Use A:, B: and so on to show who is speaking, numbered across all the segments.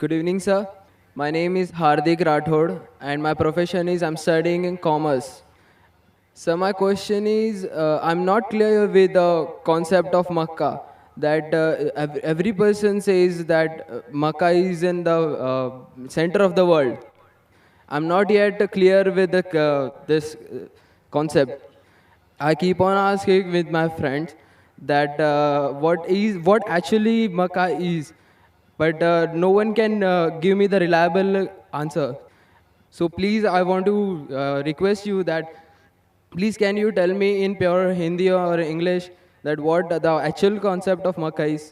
A: Good evening, sir. My name is Hardik Rathod, and my profession is I'm studying in commerce. So my question is, I'm not clear with the concept of Makkah. That every person says that Makkah is in the center of the world. I'm not yet clear with this concept. I keep on asking with my friends that what actually Makkah is, but no one can give me the reliable answer. So please, I want to request you that please can you tell me in pure Hindi or English that what the actual concept of Makkah is?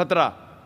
B: 17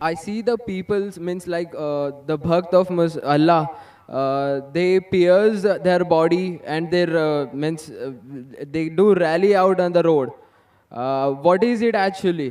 A: I see the people's means like the bhakt of Allah. They pierce their body and their they do rally out on the road. What is it actually?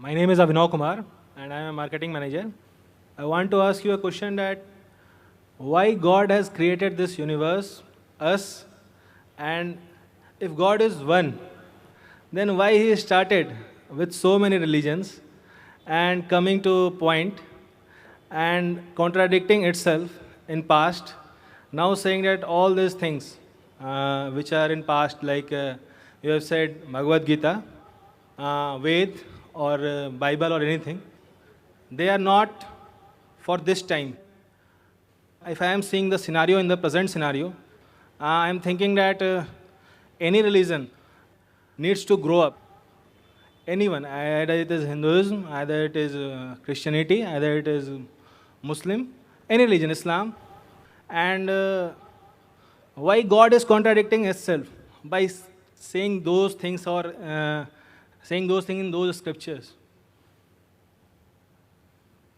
C: My name is Avinav Kumar and I am a marketing manager. I want to ask you a question that why God has created this universe, us, and if God is one, then why He started with so many religions and coming to a point and contradicting itself in past, now saying that all these things which are in past, like you have said Bhagavad Gita, Ved or Bible or anything, they are not for this time. If I am seeing the scenario in the present scenario, I am thinking that any religion needs to grow up. Anyone, either it is Hinduism, either it is Christianity, either it is Muslim, any religion, Islam. And why God is contradicting Himself by saying those things or saying those things in those scriptures?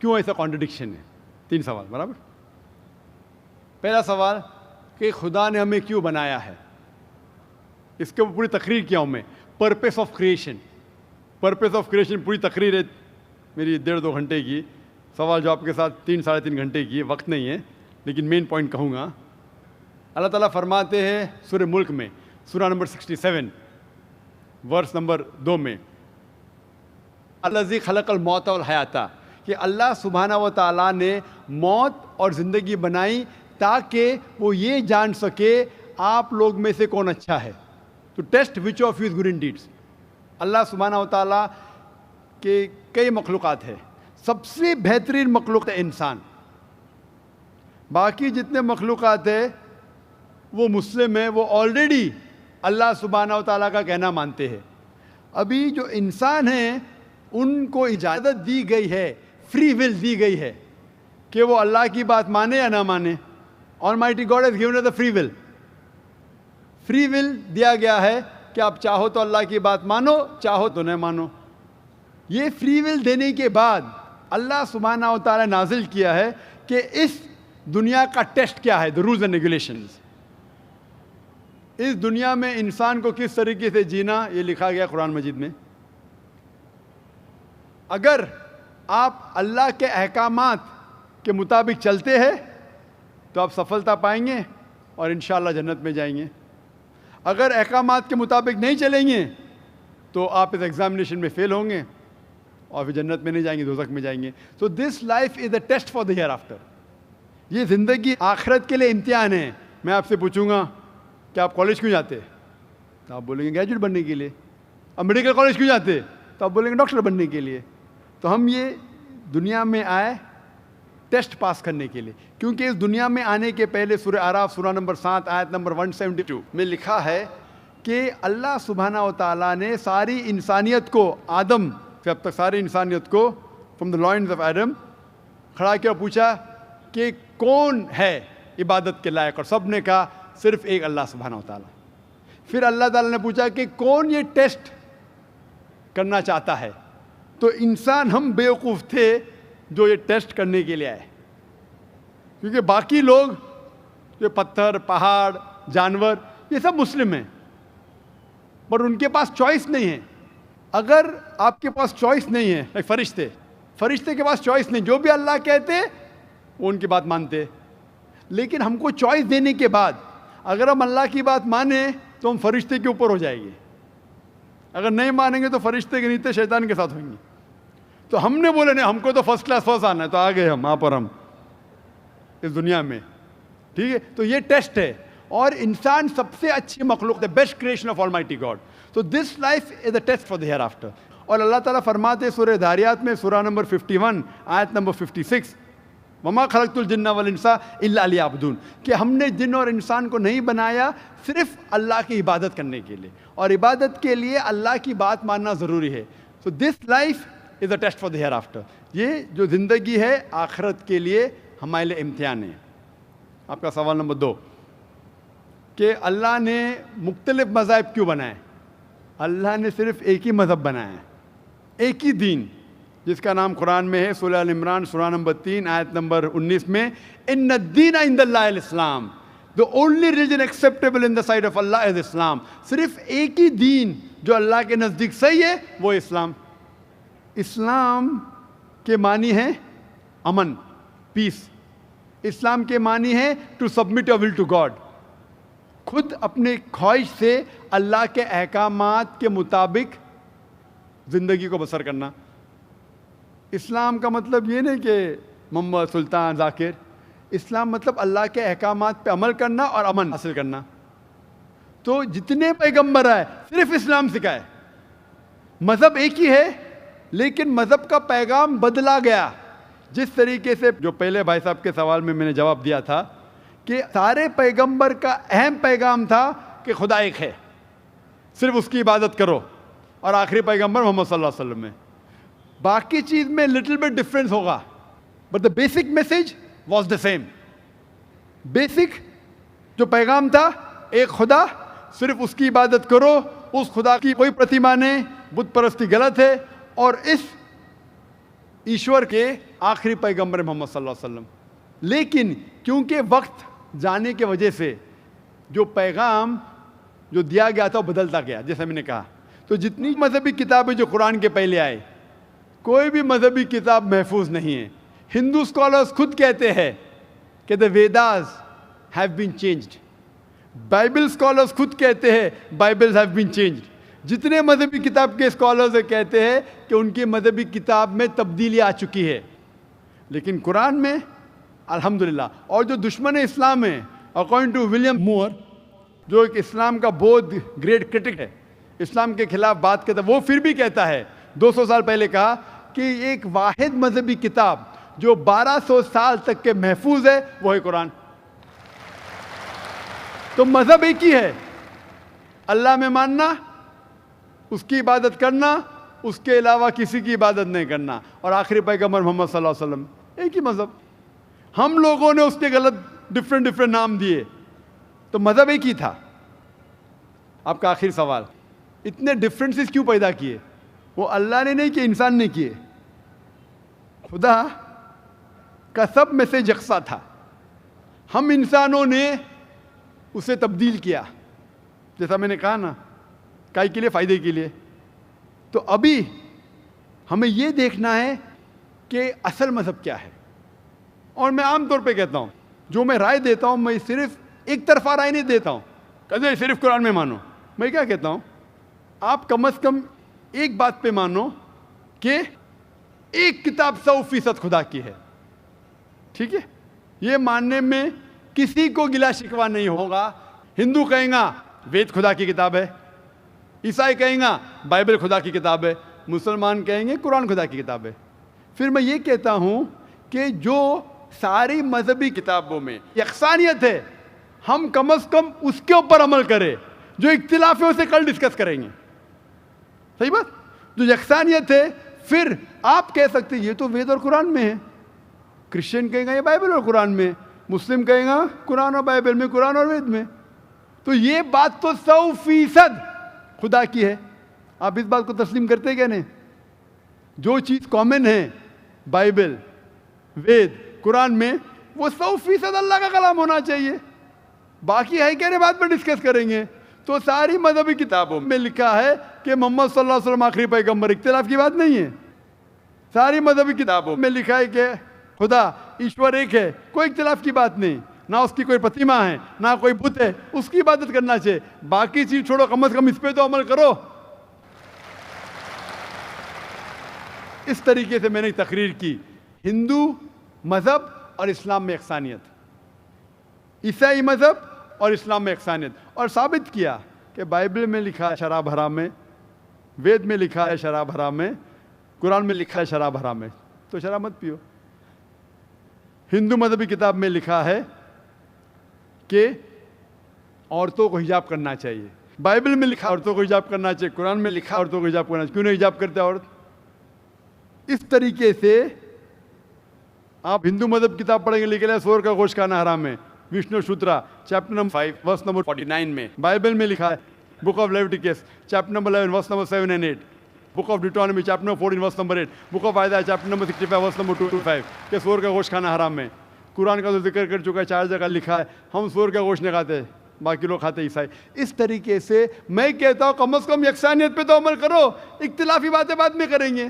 B: کیوں ایسا contradiction ہے؟ 3 سوال برابر. پہلا سوال کہ خدا نے ہمیں کیوں بنایا ہے, اس کے اوپر پوری تقریر کیا ہوں میں. Purpose of creation, purpose of creation پوری تقریر ہے میری 1.5-2 گھنٹے کی, سوال جواب کے ساتھ 3-3.5 گھنٹے کی, وقت نہیں ہے لیکن مین پوائنٹ کہوں گا. اللہ تعالیٰ فرماتے ہیں سورہ ملک میں, سورہ نمبر 67 ورس نمبر 2 میں, الذی خلق الموت والحیات, کہ اللہ سبحانہ و تعالیٰ نے موت اور زندگی بنائی تاکہ وہ یہ جان سکے آپ لوگ میں سے کون اچھا ہے, to test which of you is good in deeds. Allah سبحانہ و تعالیٰ کے کئی مخلوقات ہیں, سب سے بہترین مخلوق ہے انسان. باقی جتنے مخلوقات ہیں وہ مسلم ہیں, وہ آلریڈی اللہ سبحانہ و تعالیٰ کا کہنا مانتے ہیں. ابھی جو انسان ہیں ان کو اجازت دی گئی ہے, فری ول دی گئی ہے کہ وہ اللہ کی بات مانے یا نہ مانے. Almighty God has given us the free will. Free will دیا گیا ہے کہ آپ چاہو تو اللہ کی بات مانو, چاہو تو نہ مانو. یہ فری ول دینے کے بعد اللہ سبحانہ و تعالیٰ نازل کیا ہے کہ اس دنیا کا ٹیسٹ کیا ہے, the rules and regulations. اس دنیا میں انسان کو کس طریقے سے جینا یہ لکھا گیا قرآن مجید میں. اگر آپ اللہ کے احکامات کے مطابق چلتے ہیں تو آپ سفلتا پائیں گے اور انشاءاللہ جنت میں جائیں گے. اگر احکامات کے مطابق نہیں چلیں گے تو آپ اس ایگزامینیشن میں فیل ہوں گے اور پھر جنت میں نہیں جائیں گے, دوزخ میں جائیں گے. So this life is a test for the hereafter. یہ زندگی آخرت کے لیے امتحان ہے. میں آپ سے پوچھوں گا کہ آپ کالج کیوں جاتے, تو آپ بولیں گے گریجویٹ بننے کے لیے. اب میڈیکل کالج کیوں جاتے, تو آپ بولیں گے ڈاکٹر بننے کے لیے. تو ہم یہ دنیا میں آئے ٹیسٹ پاس کرنے کے لیے, کیونکہ اس دنیا میں آنے کے پہلے سورہ اعراف سورہ نمبر 7 آیت نمبر 172 میں لکھا ہے کہ اللہ سبحانہ و تعالیٰ نے ساری انسانیت کو, آدم سے اب تک ساری انسانیت کو from the lines of Adam کھڑا کیا, پوچھا کہ کون ہے عبادت کے لائق, اور سب نے کہا صرف ایک اللہ سبحانہ و تعالیٰ. پھر اللہ تعالیٰ نے پوچھا کہ کون یہ ٹیسٹ کرنا چاہتا ہے, تو انسان ہم بیوقوف تھے جو یہ ٹیسٹ کرنے کے لیے آئے, کیونکہ باقی لوگ جو پتھر, پہاڑ, جانور یہ سب مسلم ہیں, پر ان کے پاس چوائس نہیں ہے. اگر آپ کے پاس چوائس نہیں ہے, فرشتے کے پاس چوائس نہیں, جو بھی اللہ کہتے وہ ان کی بات مانتے. لیکن ہم کو چوائس دینے کے بعد اگر ہم اللہ کی بات مانیں تو ہم فرشتے کے اوپر ہو جائیں گے, اگر نہیں مانیں گے تو فرشتے کے نیچے شیطان کے ساتھ ہوئیں گے. تو ہم نے بولے نہیں, ہم کو تو فرسٹ کلاس فرسٹ آنا ہے, تو آ گئے ہم وہاں پر ہم اس دنیا میں. ٹھیک ہے, تو یہ ٹیسٹ ہے, اور انسان سب سے اچھی مخلوق ہے, best creation of almighty God. تو this life is a test for the hereafter. اور اللہ تعالیٰ فرماتے سورہ داریات میں سورہ نمبر 51 آیت نمبر 56, وما خلقت الجن والانس الا لیعبدون, کہ ہم نے جن اور انسان کو نہیں بنایا صرف اللہ کی عبادت کرنے کے لیے, اور عبادت کے لیے اللہ کی بات ماننا ضروری ہے. So this life is a test for the hereafter. یہ جو زندگی ہے آخرت کے لیے ہمارے لیے امتحان ہے. آپ کا سوال نمبر 2 کہ اللہ نے مختلف مذاہب کیوں بنائے. اللہ نے صرف ایک ہی مذہب بنایا ہے, ایک ہی دین, جس کا نام قرآن میں ہے سورہ ال عمران سورہ نمبر 3 آیت نمبر 19 میں, ان الدین عند اللہ الاسلام, the only religion acceptable in the sight of Allah is Islam. صرف ایک ہی دین جو اللہ کے نزدیک صحیح ہے وہ اسلام. اسلام کے معنی ہے امن, پیس. اسلام کے معنی ہے to submit your will to God, خود اپنے خواہش سے اللہ کے احکامات کے مطابق زندگی کو بسر کرنا. اسلام کا مطلب یہ نہیں کہ محمد سلطان ذاکر, اسلام مطلب اللہ کے احکامات پہ عمل کرنا اور امن حاصل کرنا. تو جتنے پیغمبر آئے صرف اسلام سکھائے. مذہب ایک ہی ہے لیکن مذہب کا پیغام بدلا گیا. جس طریقے سے جو پہلے بھائی صاحب کے سوال میں نے جواب دیا تھا کہ سارے پیغمبر کا اہم پیغام تھا کہ خدا ایک ہے, صرف اس کی عبادت کرو, اور آخری پیغمبر محمد صلی اللہ علیہ وسلم ہے. باقی چیز میں لٹل بٹ ڈفرینس ہوگا, but the basic message was the same. Basic جو پیغام تھا ایک خدا, صرف اس کی عبادت کرو, اس خدا کی کوئی پرتیما نہیں, بت پرستی غلط ہے, اور اس ایشور کے آخری پیغمبر محمد صلی اللہ علیہ وسلم. لیکن کیونکہ وقت جانے کی وجہ سے جو پیغام جو دیا گیا تھا وہ بدلتا گیا, جیسا میں نے کہا. تو جتنی مذہبی کتابیں جو قرآن کے پہلے آئے, کوئی بھی مذہبی کتاب محفوظ نہیں ہے. ہندو اسکالرس خود کہتے ہیں کہ the Vedas have been changed. Bible scholars خود کہتے ہیں بائبل ہیو بین چینجڈ. جتنے مذہبی کتاب کے اسکالرز کہتے ہیں کہ ان کی مذہبی کتاب میں تبدیلی آ چکی ہے. لیکن قرآن میں الحمدللہ. اور جو دشمن اسلام ہیں, اکارڈنگ ٹو ولیم مور, جو ایک اسلام کا بہت گریٹ کرٹک ہے, اسلام کے خلاف بات کرتا ہے, وہ پھر بھی کہتا ہے 200 سال پہلے کہا کہ ایک واحد مذہبی کتاب جو 1200 سال تک کے محفوظ ہے وہ ہے قرآن. تو مذہب ایک ہی ہے, اللہ میں ماننا, اس کی عبادت کرنا, اس کے علاوہ کسی کی عبادت نہیں کرنا, اور آخری پیغمبر محمد صلی اللہ علیہ وسلم. ایک ہی مذہب. ہم لوگوں نے اس کے غلط ڈفرینٹ نام دیے, تو مذہب ایک ہی تھا. آپ کا آخری سوال, اتنے ڈفرینسز کیوں پیدا کیے؟ وہ اللہ نے نہیں کیے, انسان نے کیے. خدا کا سب میں سے یکساں تھا, ہم انسانوں نے اسے تبدیل کیا. جیسا میں نے کہا نا, کائی کے لیے, فائدے کے لیے. تو ابھی ہمیں یہ دیکھنا ہے کہ اصل مذہب کیا ہے. اور میں عام طور پہ کہتا ہوں, جو میں رائے دیتا ہوں, میں صرف ایک طرفہ رائے نہیں دیتا ہوں کہ صرف قرآن میں مانو. میں کیا کہتا ہوں, آپ کم از کم ایک بات پہ مانو کہ ایک کتاب 100% خدا کی ہے. ٹھیک ہے, یہ ماننے میں کسی کو گلا شکوہ نہیں ہوگا. ہندو کہیں گا وید خدا کی کتاب ہے, عیسائی کہیں گا بائبل خدا کی کتاب ہے, مسلمان کہیں گے قرآن خدا کی کتاب ہے. پھر میں یہ کہتا ہوں کہ جو ساری مذہبی کتابوں میں یکسانیت ہے, ہم کم از کم اس کے اوپر عمل کریں. جو اختلاف ہے اسے کل ڈسکس کریں گے. صحیح بات. جو یکسانیت ہے, پھر آپ کہہ سکتے یہ تو وید اور قرآن میں ہے, کرسچن کہیں گا یہ بائبل اور قرآن میں, مسلم کہیں گا قرآن اور بائبل میں, قرآن اور وید میں. تو یہ بات تو 100% خدا کی ہے. آپ اس بات کو تسلیم کرتے کیا نہیں؟ جو چیز کامن ہے بائبل, وید, قرآن میں, وہ 100% اللہ کا کلام ہونا چاہیے. باقی ہے کہنے بات پر ڈسکس کریں گے. تو ساری مذہبی کتابوں میں لکھا ہے کہ محمد صلی اللہ علیہ وسلم آخری پیغمبر, اختلاف کی بات نہیں ہے. ساری مذہبی کتابوں میں لکھا ہے کہ خدا ایشور ایک ہے, کوئی اختلاف کی بات نہیں. نہ اس کی کوئی پرتیما ہے, نہ کوئی بت ہے, اس کی عبادت کرنا چاہیے. باقی چیز چھوڑو, کم از کم اس پہ تو عمل کرو. اس طریقے سے میں نے تقریر کی ہندو مذہب اور اسلام میں یکسانیت, عیسائی مذہب اور اسلام میں یکسانیت, اور ثابت کیا کہ بائبل میں لکھا ہے شراب حرام ہے, وید میں لکھا ہے شراب حرام ہے, قرآن میں لکھا ہے شراب حرام ہے, تو شراب مت پیو. ہندو مذہبی کتاب میں لکھا ہے کہ عورتوں کو حجاب کرنا چاہیے, بائبل میں لکھا عورتوں کو حجاب کرنا چاہیے, قرآن میں لکھا عورتوں کو حجاب کرنا چاہیے. کیوں نہیں حجاب کرتے عورت؟ اس طریقے سے آپ ہندو مذہب کتاب پڑھیں گے, لکھا ہے سور کا گوشت کھانا حرام ہے, Vishnu Sutra chapter number 5 verse number 49 میں. بائبل میں لکھا ہے book of Leviticus chapter number 11 verse number 7 and 8, book of Deuteronomy chapter number 14 verse number 8, book of Isaiah chapter number 65 verse number 2 to 5 کہ سور کا گوشت کھانا حرام ہے. قرآن کا تو ذکر کر چکا ہے, 4 جگہ لکھا ہے ہم سور کا گوشت نہیں کھاتے, باقی لوگ کھاتے عیسائی. اس طریقے سے میں کہتا ہوں کم از کم یکسانیت پہ تو عمل کرو, اختلافی باتیں بعد میں کریں گے.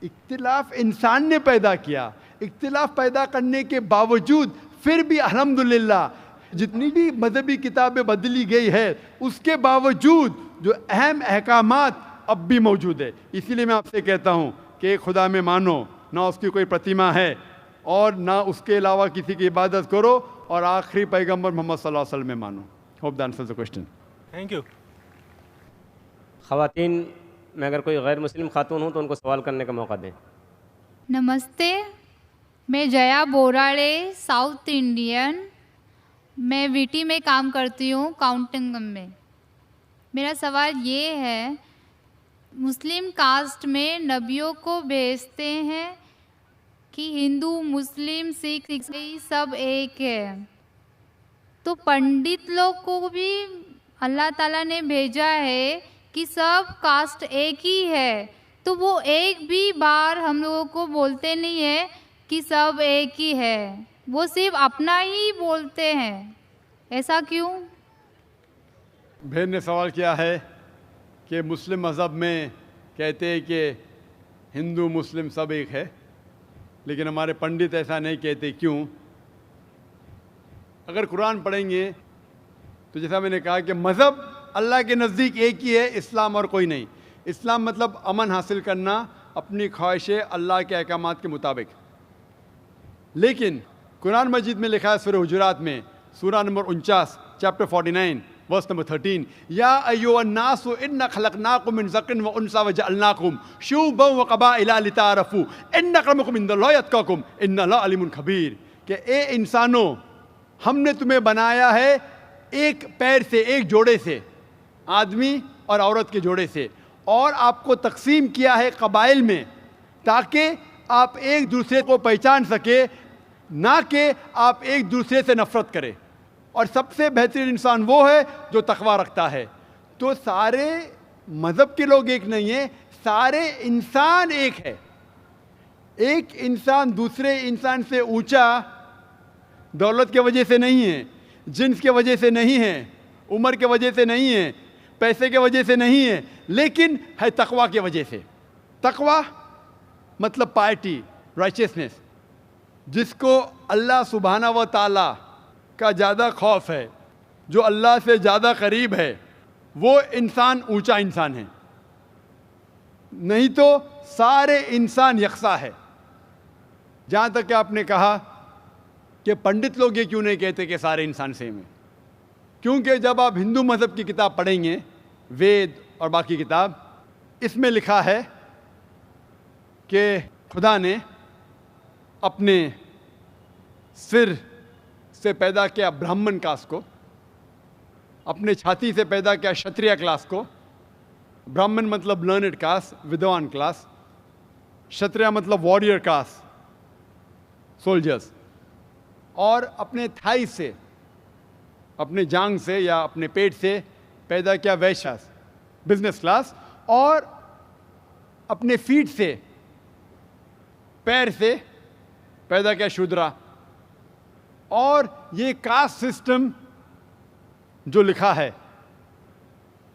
B: اختلاف انسان نے پیدا کیا, اختلاف پیدا کرنے کے باوجود پھر بھی الحمدللہ جتنی بھی مذہبی کتابیں بدلی گئی ہے, اس کے باوجود جو اہم احکامات اب بھی موجود ہے. اسی لیے میں آپ سے کہتا ہوں کہ ایک خدا میں مانو, نہ اس کی کوئی پرتیما ہے اور نہ اس کے علاوہ کسی کی عبادت کرو, اور آخری پیغمبر محمد صلی اللہ علیہ وسلم میں مانو. Hope that answers the question.
C: Thank you.
D: خواتین میں اگر کوئی غیر مسلم خاتون ہوں تو ان کو سوال کرنے کا موقع دیں.
E: نمستے, میں جیا بوراڑے, ساؤتھ انڈین. میں وی ٹی میں کام کرتی ہوں, کاؤنٹنگ میں. میرا سوال یہ ہے, مسلم کاسٹ میں نبیوں کو بھیجتے ہیں کہ ہندو, مسلم, سکھ, عیسائی سب ایک ہے, تو پنڈت لوگ کو بھی اللہ تعالیٰ نے بھیجا ہے کہ سب کاسٹ ایک ہی ہے, تو وہ ایک بھی بار ہم لوگوں کو بولتے نہیں ہے کہ سب ایک ہی ہے, وہ صرف اپنا ہی بولتے ہیں. ایسا کیوں؟
B: بہن نے سوال کیا ہے کہ مسلم مذہب میں کہتے ہیں کہ ہندو مسلم سب ایک ہے, لیکن ہمارے پنڈت ایسا نہیں کہتے, کیوں؟ اگر قرآن پڑھیں گے تو جیسا میں نے کہا کہ مذہب اللہ کے نزدیک ایک ہی ہے, اسلام اور کوئی نہیں. اسلام مطلب امن حاصل کرنا اپنی خواہشیں اللہ کے احکامات کے مطابق. لیکن قرآن مجید میں لکھا ہے سورہ حجرات میں سورہ نمبر 49 چیپٹر 49 ورس نمبر 13, یا ایھا الناس انا خلقناکم من ذکر و انثی وجعلناکم شعوبا وقبائل لتعارفوا ان اکرمکم عند اللہ اتقاکم ان اللہ علیم خبیر, کہ اے انسانوں ہم نے تمہیں بنایا ہے ایک پیر سے, ایک جوڑے سے, آدمی اور عورت کے جوڑے سے, اور آپ کو تقسیم کیا ہے قبائل میں تاکہ آپ ایک دوسرے کو پہچان سکے, نہ کہ آپ ایک دوسرے سے نفرت کریں. اور سب سے بہترین انسان وہ ہے جو تقوی رکھتا ہے. تو سارے مذہب کے لوگ ایک نہیں ہیں, سارے انسان ایک ہے. ایک انسان دوسرے انسان سے اونچا دولت کے وجہ سے نہیں ہے, جنس کے وجہ سے نہیں ہے, عمر کے وجہ سے نہیں ہے, پیسے کے وجہ سے نہیں ہے, لیکن ہے تقوی کی وجہ سے. تقوی مطلب پائٹی, رائچسنس. جس کو اللہ سبحانہ و تعالی کا زیادہ خوف ہے, جو اللہ سے زیادہ قریب ہے, وہ انسان اونچا انسان ہے. نہیں تو سارے انسان یکساں ہے. جہاں تک کہ آپ نے کہا کہ پنڈت لوگ یہ کیوں نہیں کہتے کہ سارے انسان سیم ہیں, کیونکہ جب آپ ہندو مذہب کی کتاب پڑھیں گے, وید اور باقی کتاب, اس میں لکھا ہے کہ خدا نے اپنے سر سے پیدا کیا برہمن کاسٹ کو, اپنے چھاتی سے پیدا کیا شتریہ کلاس کو. برہمن مطلب لرنڈ کاسٹ, ودوان کلاس. شتریہ مطلب وارریئر کاسٹ, سولجرز. اور اپنے تھائی سے, اپنے جانگ سے یا اپنے پیٹ سے پیدا کیا ویشیاس, بزنس کلاس. اور اپنے فیٹ سے, پیر سے پیدا کیا شودرا. اور یہ کاسٹ سسٹم جو لکھا ہے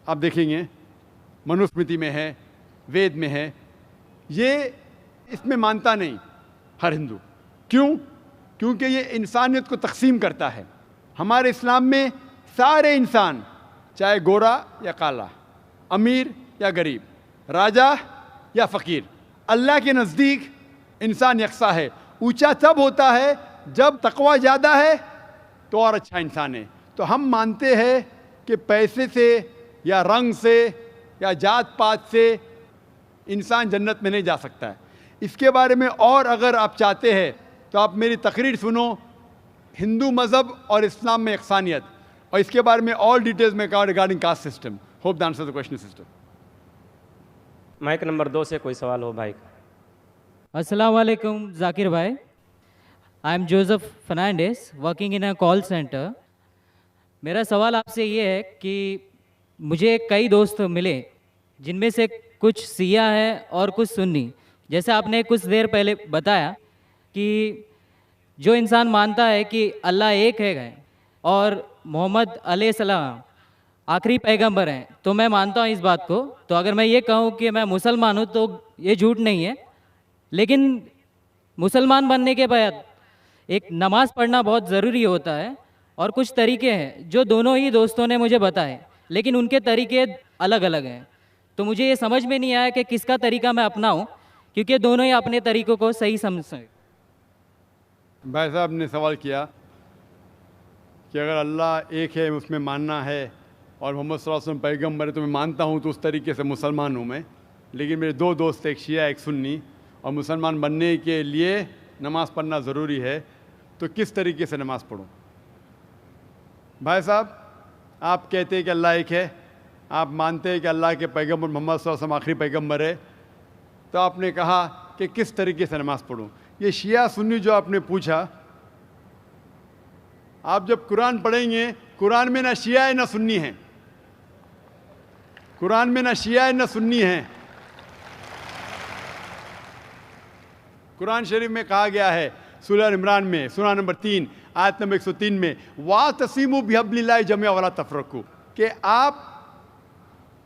B: آپ دیکھیں گے منوسمرتی میں ہے, وید میں ہے, یہ اس میں مانتا نہیں ہر ہندو. کیوں؟ کیونکہ یہ انسانیت کو تقسیم کرتا ہے. ہمارے اسلام میں سارے انسان, چاہے گورا یا کالا, امیر یا غریب, راجا یا فقیر, اللہ کے نزدیک انسان یکساں ہے. اونچا تب ہوتا ہے جب تقوی زیادہ ہے تو اور اچھا انسان ہے. تو ہم مانتے ہیں کہ پیسے سے یا رنگ سے یا جات پات سے انسان جنت میں نہیں جا سکتا ہے. اس کے بارے میں اور اگر آپ چاہتے ہیں تو آپ میری تقریر سنو, ہندو مذہب اور اسلام میں یکسانیت, اور اس کے بارے میں اور ڈیٹیلز میں کہا regarding caste system. Hope the answer the question system.
D: Mic number 2 سے کوئی سوال ہو بھائی.
F: السلام علیکم ذاکر بھائی. I am Joseph Fernandes working in a call centre. میرا سوال آپ سے یہ ہے کہ مجھے کئی دوست ملے جن میں سے کچھ سیاہ ہیں اور کچھ سنی. جیسے آپ نے کچھ دیر پہلے بتایا کہ جو انسان مانتا ہے کہ اللہ ایک ہے اور محمد علیہ السلام آخری پیغمبر ہیں, تو میں مانتا ہوں اس بات کو. تو اگر میں یہ کہوں کہ میں مسلمان ہوں تو یہ جھوٹ نہیں ہے. لیکن مسلمان بننے کے بعد ایک نماز پڑھنا بہت ضروری ہوتا ہے, اور کچھ طریقے ہیں جو دونوں ہی دوستوں نے مجھے بتائے, لیکن ان کے طریقے الگ الگ ہیں. تو مجھے یہ سمجھ میں نہیں آیا کہ کس کا طریقہ میں اپناؤں, کیونکہ دونوں ہی اپنے طریقوں کو صحیح سمجھیں.
B: بھائی صاحب نے سوال کیا کہ اگر اللہ ایک ہے اس میں ماننا ہے اور محمد صلی اللہ علیہ وسلم پیغمبر ہے تو میں مانتا ہوں, تو اس طریقے سے مسلمان ہوں میں. لیکن میرے 2 دوست, ایک شیعہ ایک سنی, اور مسلمان بننے کے لیے نماز پڑھنا ضروری ہے, تو کس طریقے سے نماز پڑھوں؟ بھائی صاحب آپ کہتے ہیں کہ اللہ ایک ہے, آپ مانتے ہیں کہ اللہ کے پیغمبر محمد صلی اللہ علیہ وسلم آخری پیغمبر ہے, تو آپ نے کہا کہ کس طریقے سے نماز پڑھوں. یہ شیعہ سنی جو آپ نے پوچھا, آپ جب قرآن پڑھیں گے, قرآن میں نہ شیعہ ہے نہ سنی ہیں. قرآن میں نہ شیعہ ہے نہ سنی ہیں. قرآن شریف میں کہا گیا ہے سورہ عمران میں سورہ نمبر 3 آیت نمبر 103 میں وَاعْتَصِمُوا بِحَبْلِ اللَّهِ جَمِيعًا وَلَا تَفَرَّقُوا، کہ آپ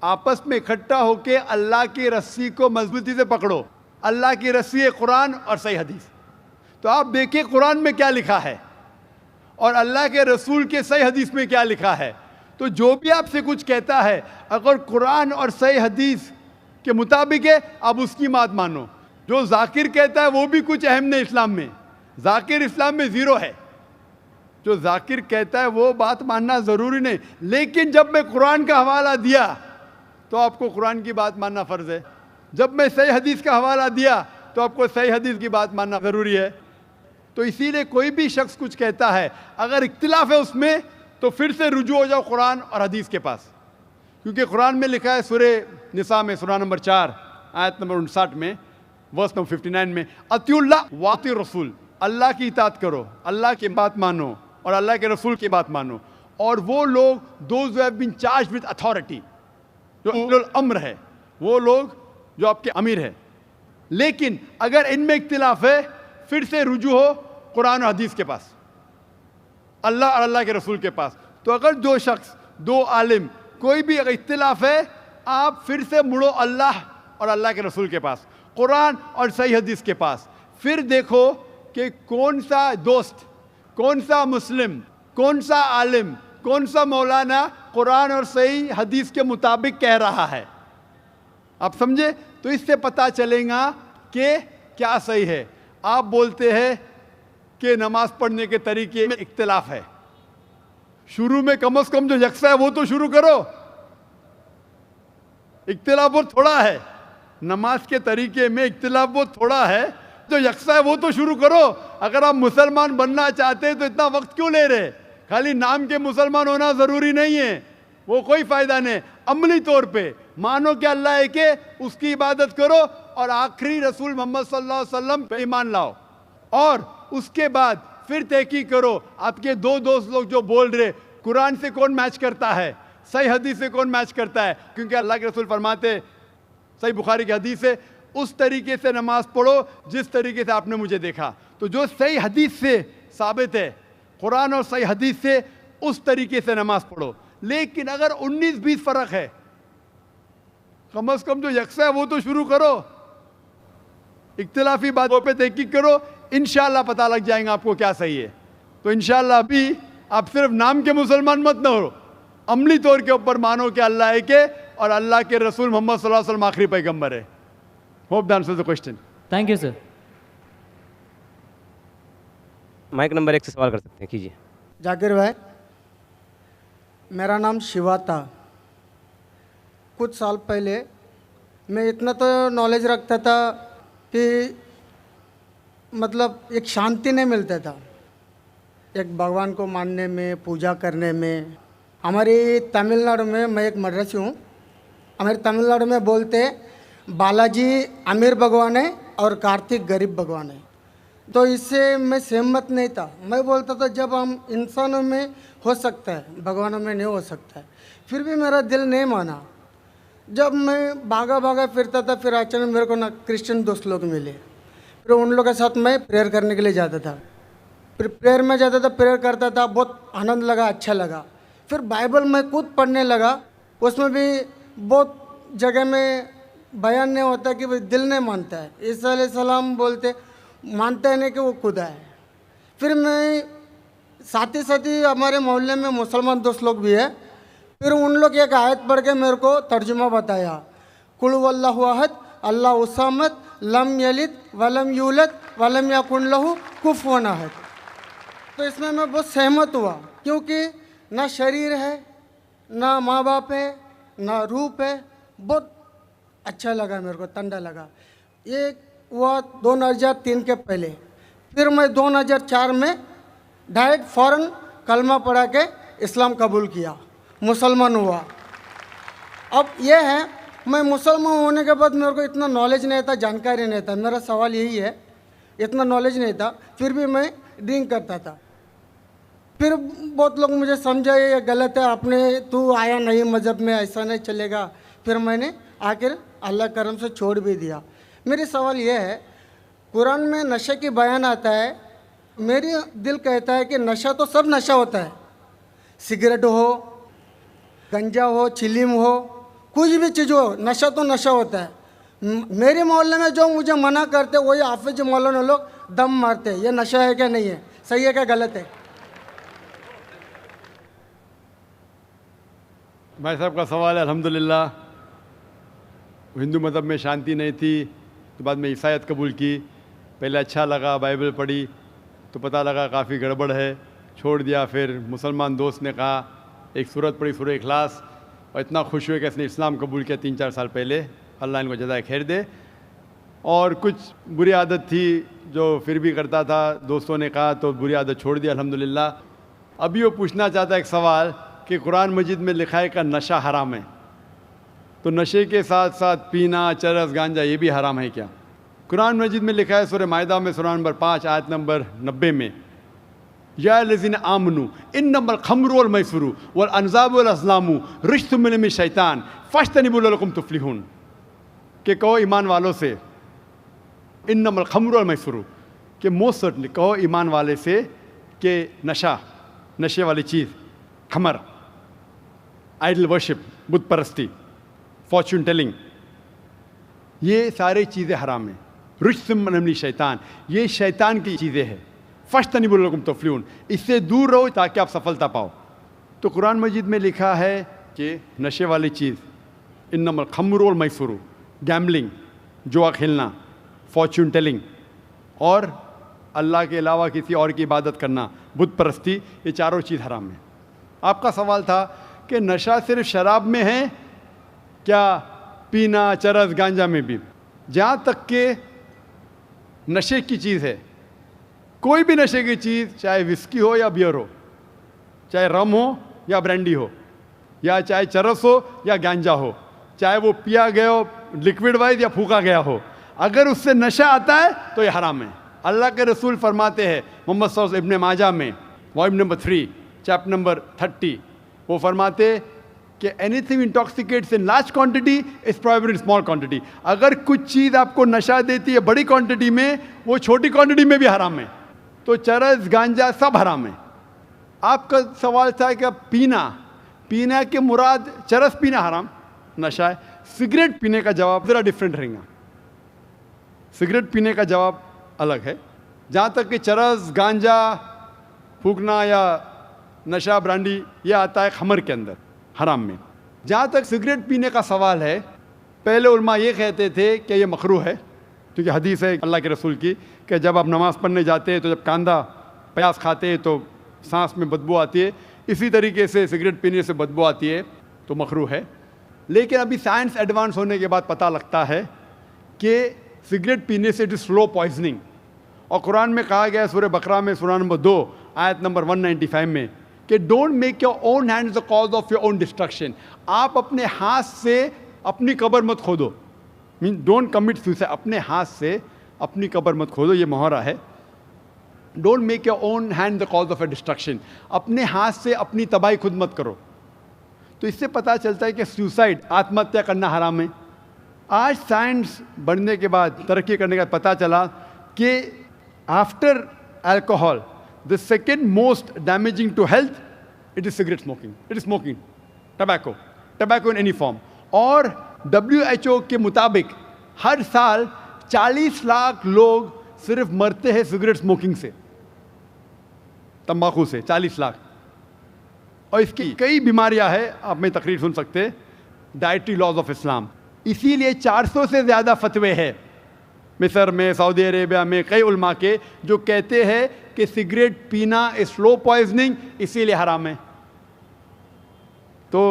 B: آپس میں اکٹھا ہو کے اللہ کی رسی کو مضبوطی سے پکڑو. اللہ کی رسی ہے قرآن اور صحیح حدیث. تو آپ دیکھیں قرآن میں کیا لکھا ہے اور اللہ کے رسول کے صحیح حدیث میں کیا لکھا ہے. تو جو بھی آپ سے کچھ کہتا ہے اگر قرآن اور صحیح حدیث کے مطابق ہے آپ اس کی بات مانو. جو ذاکر کہتا ہے وہ بھی کچھ اہم نہیں اسلام میں. ذاکر اسلام میں زیرو ہے. جو ذاکر کہتا ہے وہ بات ماننا ضروری نہیں. لیکن جب میں قرآن کا حوالہ دیا تو آپ کو قرآن کی بات ماننا فرض ہے. جب میں صحیح حدیث کا حوالہ دیا تو آپ کو صحیح حدیث کی بات ماننا ضروری ہے. تو اسی لیے کوئی بھی شخص کچھ کہتا ہے اگر اختلاف ہے اس میں تو پھر سے رجوع ہو جاؤ قرآن اور حدیث کے پاس. کیونکہ قرآن میں لکھا ہے سورہ نساء میں سورہ نمبر 4 آیت نمبر 59 میں ورس نمبر 59 میں اطیعوا اللہ واطیعوا الرسول، اللہ کی اطاعت کرو، اللہ کی بات مانو اور اللہ کے رسول کی بات مانو. اور وہ لوگ those who have been charged with authority, جو اولو الامر ہے، وہ لوگ جو آپ کے امیر ہے. لیکن اگر ان میں اختلاف ہے پھر سے رجوع ہو قرآن اور حدیث کے پاس، اللہ اور اللہ کے رسول کے پاس. تو اگر دو شخص دو عالم کوئی بھی اگر اختلاف ہے آپ پھر سے مڑو اللہ اور اللہ کے رسول کے پاس، قرآن اور صحیح حدیث کے پاس. پھر دیکھو کہ کون سا دوست، کون سا مسلم، کون سا عالم، کون سا مولانا قرآن اور صحیح حدیث کے مطابق کہہ رہا ہے. آپ سمجھے؟ تو اس سے پتہ چلے گا کہ کیا صحیح ہے. آپ بولتے ہیں کہ نماز پڑھنے کے طریقے میں اختلاف ہے. شروع میں کم از کم جو یکساں ہے وہ تو شروع کرو. اختلاف بہت تھوڑا ہے، نماز کے طریقے میں اختلاف بہت تھوڑا ہے، جو یکساں ہے وہ تو شروع کرو. اگر آپ مسلمان بننا چاہتے ہیں تو اتنا وقت کیوں لے رہے؟ خالی نام کے مسلمان ہونا ضروری نہیں ہے، وہ کوئی فائدہ نہیں. عملی طور پہ مانو کہ اللہ ہے کہ اس کی عبادت کرو اور آخری رسول محمد صلی اللہ علیہ وسلم پہ ایمان لاؤ. اور اس کے بعد پھر تحقیق کرو آپ کے دو دوست لوگ جو بول رہے قرآن سے کون میچ کرتا ہے، صحیح حدیث سے کون میچ کرتا ہے. کیونکہ اللہ کے رسول فرماتے، صحیح بخاری کی حدیث ہے، اس طریقے سے نماز پڑھو جس طریقے سے آپ نے مجھے دیکھا. تو جو صحیح حدیث سے ثابت ہے، قرآن اور صحیح حدیث سے، اس طریقے سے نماز پڑھو. لیکن اگر 19-20 فرق ہے کم از کم جو یکساں ہے وہ تو شروع کرو. اختلافی باتوں پہ تحقیق کرو، انشاءاللہ پتہ لگ جائیں گا آپ کو کیا صحیح ہے. تو انشاءاللہ ابھی آپ صرف نام کے مسلمان مت نہ ہو، عملی طور کے اوپر مانو کہ اللہ ہے کہ اور اللہ کے رسول محمد صلی اللہ علیہ وسلم آخری پیغمبر ہے. Hope that answers the question.
F: Thank you sir.
D: Mic number 1 سے سوال کر سکتے ہیں، کیجیے.
G: ذاکر بھائی، میرا نام شیوا تھا. کچھ سال پہلے میں اتنا تو نالج رکھتا تھا کہ مطلب ایک شانتی نہیں ملتا تھا ایک بھگوان کو ماننے میں، پوجا کرنے میں. ہماری تمل ناڈو میں، میں ایک مدرسی ہوں، ہمارے تمل ناڈو میں بولتے بالاجی امیر بھگوان ہے اور کارتک غریب بھگوان ہے. تو اس سے میں سہمت نہیں تھا. میں بولتا تھا جب ہم انسانوں میں ہو سکتا ہے بھگوانوں میں نہیں ہو سکتا ہے. پھر بھی میرا دل نہیں مانا. جب میں بھاگا پھرتا تھا پھر اچانک میرے کو کرسچن دوست لوگ ملے. پھر ان لوگوں کے ساتھ میں پریئر کرنے کے لیے جاتا تھا. پھر پریئر میں جاتا تھا، پریئر کرتا تھا، بہت آنند لگا، اچھا لگا. پھر بائبل میں خود پڑھنے لگا. اس میں بھی بہت جگہ میں بیان نہیں ہوتا کہ دل نہیں مانتا ہے. عیسیٰ علیہ السلام بولتے مانتا ہے نہیں کہ وہ خدا ہے. پھر میں ساتھی ہمارے محلے میں مسلمان دوست لوگ بھی ہیں. پھر ان لوگ ایک آیت پڑھ کے میرے کو ترجمہ بتایا، قل هو اللہ احد اللہ الصمد لم یلد ولم یولد ولم یکن لہ کفوا احد. تو اس میں بہت سہمت ہوا، کیونکہ نہ شریر ہے، نہ ماں باپ ہے، نہ روپ ہے. بہت اچھا لگا میرے کو، ٹھنڈا لگا. یہ ہوا 2003 کے پہلے. پھر میں 2004 میں ڈائریکٹ فوراً کلمہ پڑھا کے اسلام قبول کیا، مسلمان ہوا. اب یہ ہے میں مسلمان ہونے کے بعد میرے کو اتنا نالج نہیں تھا، جانکاری نہیں تھا. میرا سوال یہی ہے، اتنا نالج نہیں تھا پھر بھی میں ڈرنک کرتا تھا. پھر بہت لوگ مجھے سمجھائے یہ غلط ہے، تو آیا نہیں مذہب میں، ایسا نہیں چلے گا. پھر میں نے آخر اللہ کرم سے چھوڑ بھی دیا. میری سوال یہ ہے، قرآن میں نشے کی بیان آتا ہے. میری دل کہتا ہے کہ نشہ تو سب نشہ ہوتا ہے, سگریٹ ہو, گنجا ہو, چلیم ہو, کچھ بھی چیز ہو, نشہ تو نشہ ہوتا ہے. میرے محلے میں جو مجھے منع کرتے وہی حافظ مولانا لوگ دم مارتے. یہ نشہ ہے کہ نہیں ہے, صحیح ہے کہ غلط ہے؟
B: بھائی صاحب کا سوال ہے. الحمدللہ ہندو مذہب میں شانتی نہیں تھی, تو بعد میں عیسائیت قبول کی. پہلے اچھا لگا, بائبل پڑھی تو پتہ لگا کافی گڑبڑ ہے, چھوڑ دیا. پھر مسلمان دوست نے کہا, ایک سورت پڑھی سورہ اخلاص, اور اتنا خوش ہوئے کہ اس نے اسلام قبول کیا 3-4 سال پہلے. اللہ ان کو جزائے خیر دے. اور کچھ بری عادت تھی جو پھر بھی کرتا تھا, دوستوں نے کہا تو بری عادت چھوڑ دیا الحمدللہ. ابھی وہ پوچھنا چاہتا ہے ایک سوال کہ قرآن مجید میں لکھا ہے کہ نشہ حرام ہے, تو نشے کے ساتھ ساتھ پینا, چرس, گانجا یہ بھی حرام ہے کیا؟ قرآن مجید میں لکھا ہے سورہ مائدہ میں سورہ نمبر 5 آیت نمبر 90 میں, یا الذین آمنوا انما الخمر والمیسر والانصاب والازلام رجس من عمل الشیطان فاجتنبوہ لعلکم تفلحون, کہ کہو ایمان والوں سے, انما الخمر والمیسر, کہ موسٹ سرٹنلی کہو ایمان والے سے کہ نشہ, نشے والی چیز, خمر, آئیڈل ورشپ, بت پرستی, فارچون ٹیلنگ, یہ سارے چیزیں حرام ہیں. رجس من عمل الشیطان, یہ شیطان کی چیزیں ہیں. فاجتنبوہ لعلکم تفلحون, اس سے دور رہو تاکہ آپ سفلتا پاؤ. تو قرآن مجید میں لکھا ہے کہ نشے والی چیز, انما الخمر والمیسر, گیمبلنگ, جوا کھیلنا, فارچون ٹیلنگ, اور اللہ کے علاوہ کسی اور کی عبادت کرنا, بت پرستی, یہ چاروں چیز حرام ہیں. آپ کا سوال تھا کہ نشہ صرف شراب میں ہے کیا پینا, چرس, گانجا میں بھی؟ جہاں تک کہ نشے کی چیز ہے, کوئی بھی نشے کی چیز, چاہے وسکی ہو یا بیئر ہو, چاہے رم ہو یا برینڈی ہو, یا چاہے چرس ہو یا گانجا ہو, چاہے وہ پیا گیا ہو لکوڈ وائز یا پھونکا گیا ہو, اگر اس سے نشہ آتا ہے تو یہ حرام ہے. اللہ کے رسول فرماتے ہیں محمد صلی اللہ علیہ وسلم ابن ماجہ میں والیوم نمبر 3 چیپٹر نمبر 30, وہ فرماتے کہ anything intoxicates in large quantity is prohibited in small quantity. اگر کچھ چیز آپ کو نشہ دیتی ہے بڑی کوانٹٹی میں, وہ چھوٹی کوانٹٹی میں بھی حرام ہے. تو چرس, گانجا سب حرام ہے. آپ کا سوال تھا کہ پینا, پینا کے مراد چرس پینا حرام, نشہ ہے. سگریٹ پینے کا جواب ذرا ڈفرینٹ رہے گا. سگریٹ پینے کا جواب الگ ہے. جہاں تک کہ چرس, گانجا پھونکنا یا نشہ برانڈی یہ آتا ہے خمر کے اندر, حرام میں. جہاں تک سگریٹ پینے کا سوال ہے, پہلے علماء یہ کہتے تھے کہ یہ مکروہ ہے, کیونکہ حدیث ہے اللہ کے رسول کی کہ جب آپ نماز پڑھنے جاتے ہیں تو جب کاندھا پیاز کھاتے ہیں تو سانس میں بدبو آتی ہے, اسی طریقے سے سگریٹ پینے سے بدبو آتی ہے تو مکروہ ہے. لیکن ابھی سائنس ایڈوانس ہونے کے بعد پتہ لگتا ہے کہ سگریٹ پینے سے اٹ از سلو پوائزننگ. اور قرآن میں کہا گیا ہے سورہ بقرہ میں سورہ نمبر 2 آیت نمبر 195 میں کہ don't make your own hands the cause of your own destruction. آپ اپنے ہاتھ سے اپنی قبر مت کھودو, مین ڈونٹ کمٹ سوسائڈ, اپنے ہاتھ سے اپنی قبر مت کھودو, یہ محرہ ہے. Don't make your own hand the cause of a destruction, اپنے ہاتھ سے اپنی تباہی خود مت کرو. تو اس سے پتہ چلتا ہے کہ سوسائڈ, آتم ہتیا کرنا حرام ہے. آج سائنس بڑھنے کے بعد, ترقی کرنے کے بعد پتہ چلا کہ after alcohol the second most damaging to health it is cigarette smoking, it is smoking, tobacco in any form. اور WHO کے مطابق ہر سال 40 لاکھ لوگ صرف مرتے ہیں سگریٹ اسموکنگ سے, تمباکو سے, 40 لاکھ. اور اس کی کئی بیماریاں ہیں, آپ میں تقریر سن سکتے, ڈائٹری لاز آف اسلام. اسی لیے 400 سے زیادہ فتوے ہیں مصر میں, سعودی عربیہ میں, کئی علماء کے جو کہتے ہیں کہ سگریٹ پینا سلو پوائزننگ, اسی لیے حرام ہے. تو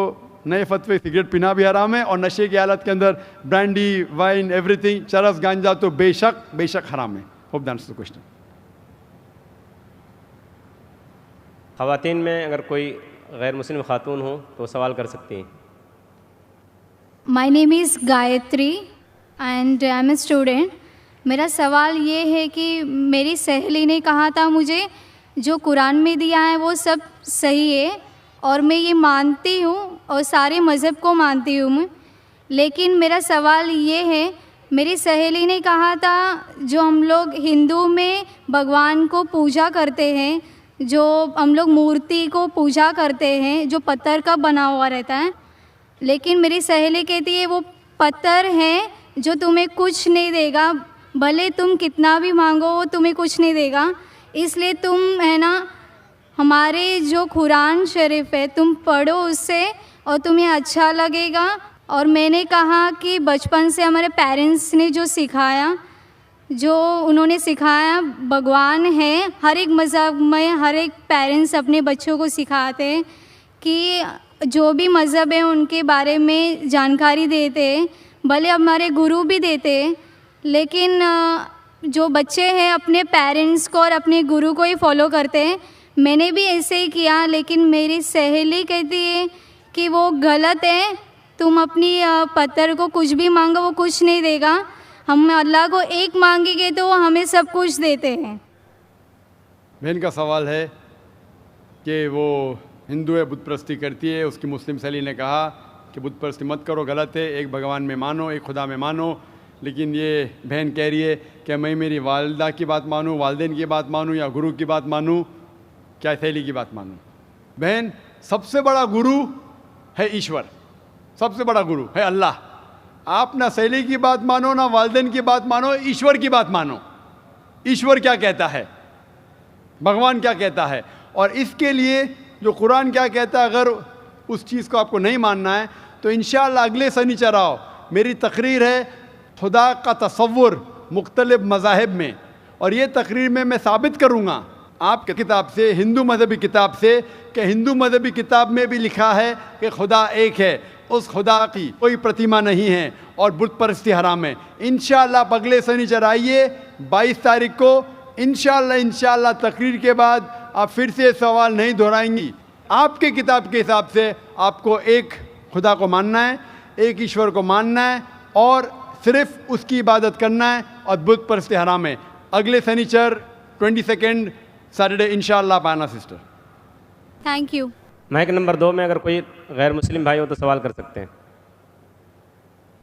B: نئے فتوے, سگریٹ پینا بھی حرام ہے, اور نشے کی حالت کے اندر برانڈی, وائن, ایوری تھنگ, چرس, گانجا تو بے شک حرام ہے. Hope that answers the question.
D: خواتین میں اگر کوئی غیر مسلم خاتون ہو تو سوال کر سکتی ہیں.
E: My name is Gayatri and I am a student. میرا سوال یہ ہے کہ میری سہیلی نے کہا تھا مجھے جو قرآن میں دیا ہے وہ سب صحیح ہے اور میں یہ مانتی ہوں اور سارے مذہب کو مانتی ہوں میں, لیکن میرا سوال یہ ہے
H: میری سہیلی نے کہا تھا جو ہم لوگ ہندو میں بھگوان کو پوجا کرتے ہیں، جو ہم لوگ مورتی کو پوجا کرتے ہیں جو پتھر کا بنا ہوا رہتا ہے، لیکن میری سہیلی کہتی ہے وہ پتھر ہے جو تمہیں کچھ نہیں دے گا، بھلے تم کتنا بھی مانگو وہ تمہیں کچھ نہیں دے گا، اس لیے تم ہے نا ہمارے جو قرآن شریف ہے تم پڑھو اس سے اور تمہیں اچھا لگے گا۔ اور میں نے کہا کہ بچپن سے ہمارے پیرنٹس نے جو سکھایا، جو انہوں نے سکھایا بھگوان ہے، ہر ایک مذہب میں ہر ایک پیرنٹس اپنے بچوں کو سکھاتے ہیں کہ جو بھی مذہب ہے ان کے بارے میں جانکاری دیتے ہیں، بھلے ہمارے گرو بھی دیتے ہیں، لیکن جو بچے ہیں اپنے پیرنٹس کو اور اپنے گرو کو ہی فالو کرتے ہیں۔ میں نے بھی ایسے ہی کیا، لیکن میری سہیلی کہتی ہے کہ وہ غلط ہے، تم اپنی پتھر کو کچھ بھی مانگو وہ کچھ نہیں دے گا، ہم اللہ کو ایک مانگیں گے تو وہ ہمیں سب کچھ دیتے ہیں۔
B: بہن کا سوال ہے کہ وہ ہندو ہے، بت پرستی کرتی ہے، اس کی مسلم سہیلی نے کہا کہ بت پرستی مت کرو، غلط ہے، ایک بھگوان میں مانو، ایک خدا میں مانو، لیکن یہ بہن کہہ رہی ہے کہ میں میری والدہ کی بات مانوں، والدین کی بات مانوں یا گرو کی بات مانوں، کیا سہیلی کی بات مانوں؟ بہن، سب سے بڑا گرو ہے ایشور، سب سے بڑا گرو ہے اللہ۔ آپ نہ سہیلی کی بات مانو، نہ والدین کی بات مانو، ایشور کی بات مانو۔ ایشور کیا کہتا ہے، بھگوان کیا کہتا ہے، اور اس کے لیے جو قرآن کیا کہتا ہے، اگر اس چیز کو آپ کو نہیں ماننا ہے تو انشاءاللہ اگلے سنیچر آؤ، میری تقریر ہے خدا کا تصور مختلف مذاہب میں، اور یہ تقریر میں ثابت کروں گا آپ کی کتاب سے، ہندو مذہبی کتاب سے، کہ ہندو مذہبی کتاب میں بھی لکھا ہے کہ خدا ایک ہے، اس خدا کی کوئی پرتیما نہیں ہے اور بت پرستی حرام ہے۔ انشاءاللہ آپ اگلے سنیچر آئیے 22 تاریخ کو، انشاءاللہ تقریر کے بعد آپ پھر سے سوال نہیں دہرائیں گی۔ آپ کے کتاب کے حساب سے آپ کو ایک خدا کو ماننا ہے، ایک ایشور کو ماننا ہے اور صرف اس کی عبادت کرنا ہے، اور بت پرستی حرام ہے۔ اگلے سنیچر 22 سیٹرڈے انشاءاللہ آپ آنا sister.
H: Thank you.
D: Mic number 2 میں اگر کوئی غیر مسلم بھائی ہو تو سوال کر سکتے ہیں۔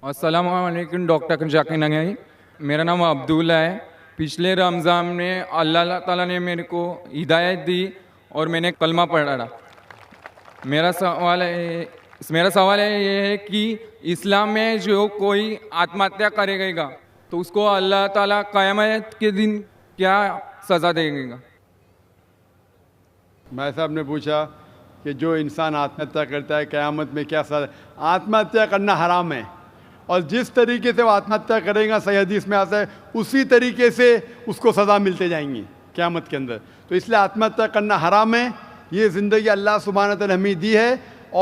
I: السلام علیکم ڈاکٹر ذاکر نگہی، میرا نام عبداللہ ہے۔ پچھلے رمضان میں اللہ تعالیٰ نے میرے کو ہدایت دی اور میں نے کلمہ پڑھا۔ میرا سوال ہے یہ ہے کہ اسلام میں جو کوئی آتم ہتیا کرے گا تو اس کو اللہ تعالیٰ قیامت کے دن کیا سزا دے گا؟
B: بھائی صاحب نے پوچھا کہ جو انسان آتم ہتیا کرتا ہے قیامت میں کیا سزا؟ آتم ہتیا کرنا حرام ہے، اور جس طریقے سے وہ آتم ہتیا کرے گا صحیح حدیث میں آتا ہے اسی طریقے سے اس کو سزا ملتے جائیں گی قیامت کے اندر۔ تو اس لیے آتم ہتیا کرنا حرام ہے۔ یہ زندگی اللہ سبحانہ تعالیٰ نے ہمیں دی ہے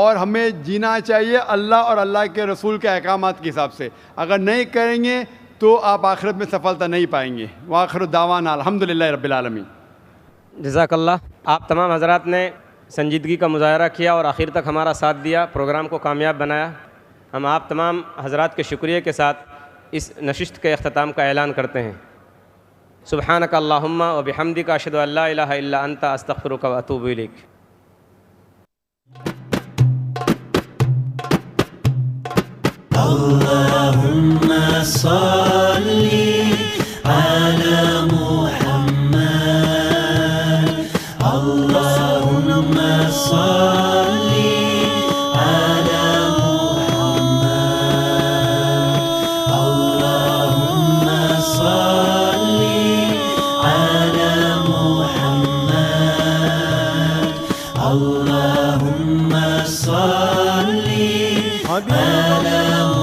B: اور ہمیں جینا چاہیے اللہ اور اللہ کے رسول کے احکامات کے حساب سے۔ اگر نہیں کریں گے تو آپ آخرت میں سفلتا نہیں پائیں گے۔ وآخر دعوانا الحمدللہ رب العالمین۔
D: جزاک اللہ۔ آپ تمام حضرات نے سنجیدگی کا مظاہرہ کیا اور آخر تک ہمارا ساتھ دیا، پروگرام کو کامیاب بنایا۔ ہم آپ تمام حضرات کے شکریہ کے ساتھ اس نشست کے اختتام کا اعلان کرتے ہیں۔ سبحانک اللہم و بحمدک، اشہد ان لا الہ الا انت، استغفرک و اتوب الیک۔
J: اللہم صلی علی محمد، اللہم صلی علی محمد، اللہم صلی علی محمد، اللہم صلی علی